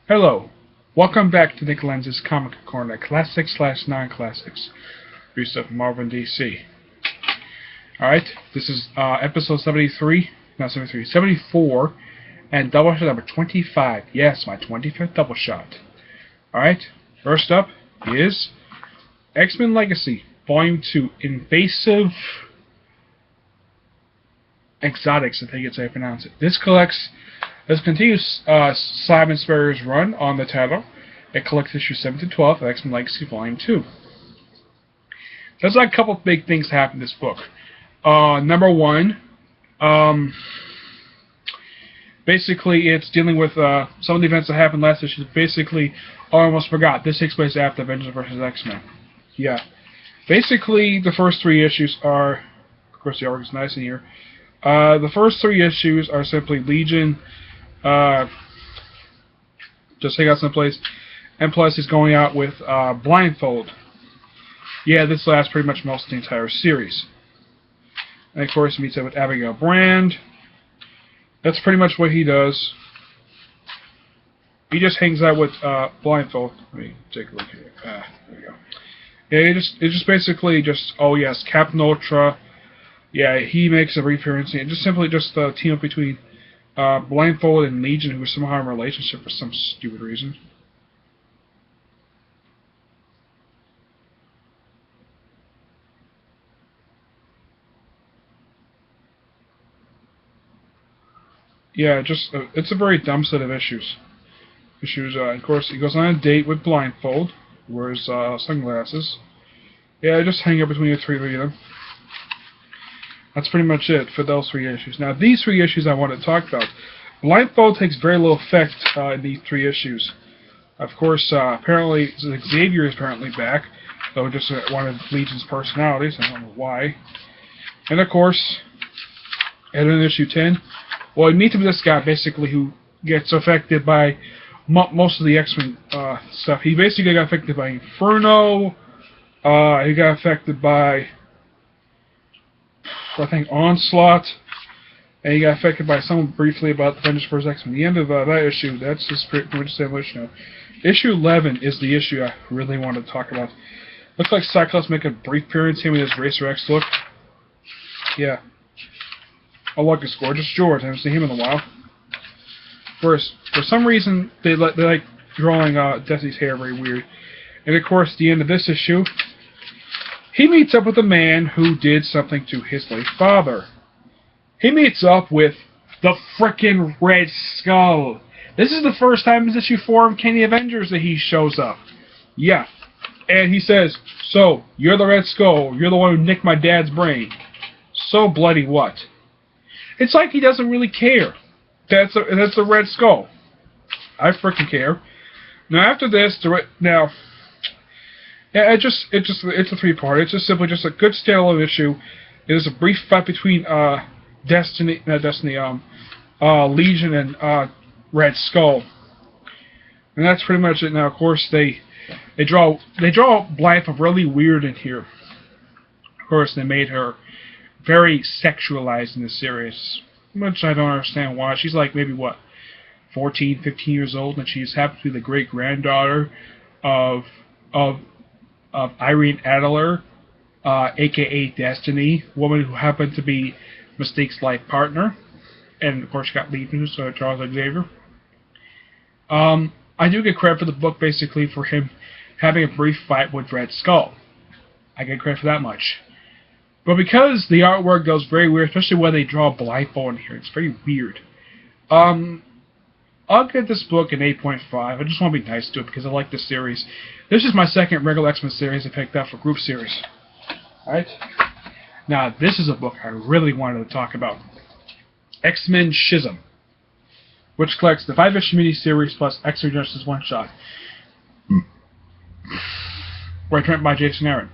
Hello, welcome back to Nick Lenz's Comic Corner, Classics / Non-Classics, free stuff from Marvel and DC. Alright, this is episode 73, not 73, 74, and Doubleshot number 25. Yes, my 25th Doubleshot. Alright, first up is X-Men Legacy, Volume 2, Invasive Exotics, I think it's how you pronounce it. This continues Simon Spurrier's run on the title. It collects issues 7 to 12 of X-Men Legacy Volume 2. There's like a couple of big things happen in this book. Number one, basically it's dealing with some of the events that happened last issue. Basically, I almost forgot. This takes place after Avengers vs. X-Men. Yeah. Basically, the first three issues are, of course the artwork is nice in here. The first three issues are simply Legion, just hang out someplace, and plus he's going out with Blindfold. Yeah, this lasts pretty much most of the entire series. And of course he meets up with Abigail Brand. That's pretty much what he does. He just hangs out with Blindfold. Let me take a look here. There we go. Yeah, it's just basically just, oh yes, Captain Ultra. Yeah, he makes a reappearance. And just simply just a team up between Blindfold and Legion, who are somehow in a relationship for some stupid reason. Yeah, just it's a very dumb set of issues. Of course, he goes on a date with Blindfold, wears sunglasses. Yeah, just hang out between the three of them. That's pretty much it for those three issues. Now, these three issues I want to talk about. Blindfold takes very little effect in these three issues. Of course, apparently Xavier is apparently back, though just one of Legion's personalities. I don't know why. And of course, in issue 10, well, we meet this guy basically who gets affected by most of the X-Men stuff. He basically got affected by Inferno. He got affected by, I think, Onslaught, and he got affected by someone briefly about Avengers vs. X-Men. The end of that issue, that's just pretty much the much now. Issue 11 is the issue I really want to talk about. Looks like Cyclops make a brief appearance, him with his Racer X look. Yeah. Oh look, it's Gorgeous George. I haven't seen him in a while. For some reason, they like drawing Destiny's hair very weird. And of course, the end of this issue, he meets up with a man who did something to his late father. He meets up with the frickin' Red Skull. This is the first time in issue 4 of Kenny Avengers that he shows up. Yeah. And he says, so, you're the Red Skull. You're the one who nicked my dad's brain. So bloody what? It's like he doesn't really care. That's the Red Skull. I frickin' care. Now after this, yeah, it's a three-part. It's just simply just a good standalone issue. It is a brief fight between Legion and Red Skull, and that's pretty much it. Now, of course, they draw Blindfold really weird in here. Of course, they made her very sexualized in the series, which I don't understand why. She's like maybe what, 14, 15 years old, and she's happens to be the great granddaughter of Irene Adler, aka Destiny, woman who happened to be Mystique's life partner, and of course got Legion, so Charles Xavier. I do get credit for the book basically for him having a brief fight with Red Skull. I get credit for that much. But because the artwork goes very weird, especially when they draw Blindfold in here, it's very weird. I'll give this book an 8.5. I just want to be nice to it because I like this series. This is my second regular X-Men series I picked up for group series. Alright? Now, this is a book I really wanted to talk about. X-Men Schism, which collects the 5-issue miniseries plus X-Men Genesis one-shot. Written by Jason Aaron.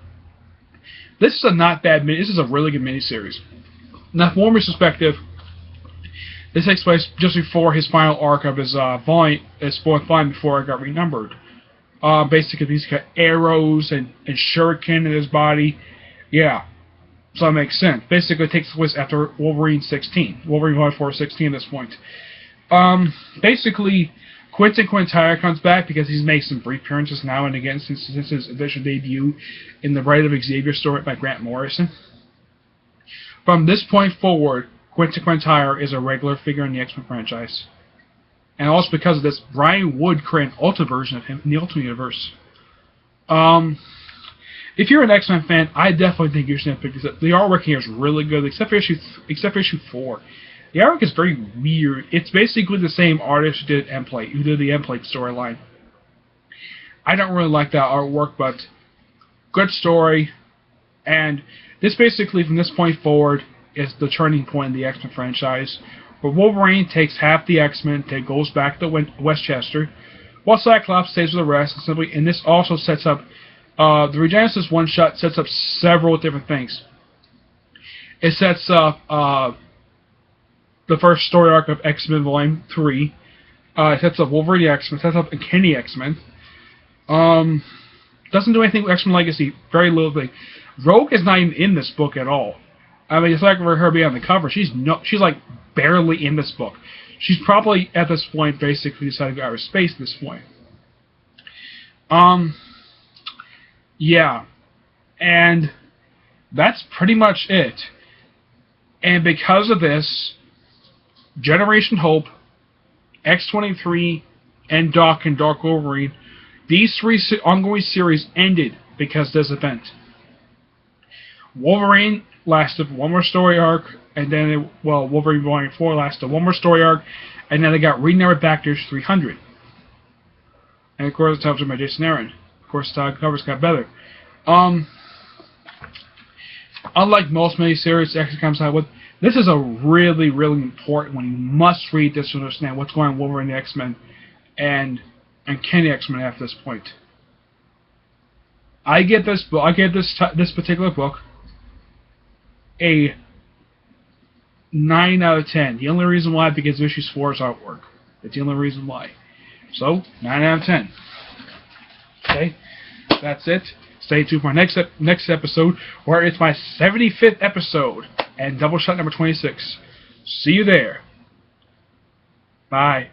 This is a not bad this is a really good miniseries. Now, from one perspective, this takes place just before his final arc of his fourth volume before it got renumbered. Basically, he's got arrows and shuriken in his body. Yeah, so that makes sense. Basically, it takes place after Wolverine 16. Wolverine 1/4 16 at this point. Basically, of Quentin Quintire comes back because he's made some brief appearances now and again since his official debut in the Bride of Xavier story by Grant Morrison. From this point forward, Quentin Quintire is a regular figure in the X-Men franchise. And also because of this, Brian Wood created an Ultimate version of him in the Ultimate Universe. If you're an X-Men fan, I definitely think you should pick this up. The artwork here is really good, except for issue 4. The artwork is very weird. It's basically the same artist who did Emplate, who did the Emplate storyline. I don't really like that artwork, but good story. And this basically, from this point forward, is the turning point in the X-Men franchise, where Wolverine takes half the X-Men, goes back to Westchester, while Cyclops stays with the rest. And this also sets up the Regenesis one-shot sets up several different things. It sets up the first story arc of X-Men Volume 3. It sets up Wolverine X-Men. It sets up Kenny X-Men. Doesn't do anything with X-Men Legacy. Very little thing. Rogue is not even in this book at all. I mean, it's like for her being on the cover. She's like barely in this book. She's probably at this point basically decided to go out of space at this point. Yeah, and that's pretty much it. And because of this, Generation Hope, X-23, and Dark Wolverine, these 3 ongoing series ended because of this event. Wolverine lasted one more story arc, and then, Wolverine Volume 4 lasted one more story arc, and then they got renumbered back to issue 300. And of course, it's helped by Jason Aaron. Of course, the covers got better. Unlike most miniseries X comes out with, this is a really, really important one. You must read this to understand what's going on with Wolverine and the X-Men and Kenny X-Men after this point. I give this particular book a 9 out of 10. The only reason why, because issue 4's artwork. That's the only reason why. So, 9 out of 10. Okay, that's it. Stay tuned for my next episode, where it's my 75th episode and Doubleshot number 26. See you there. Bye.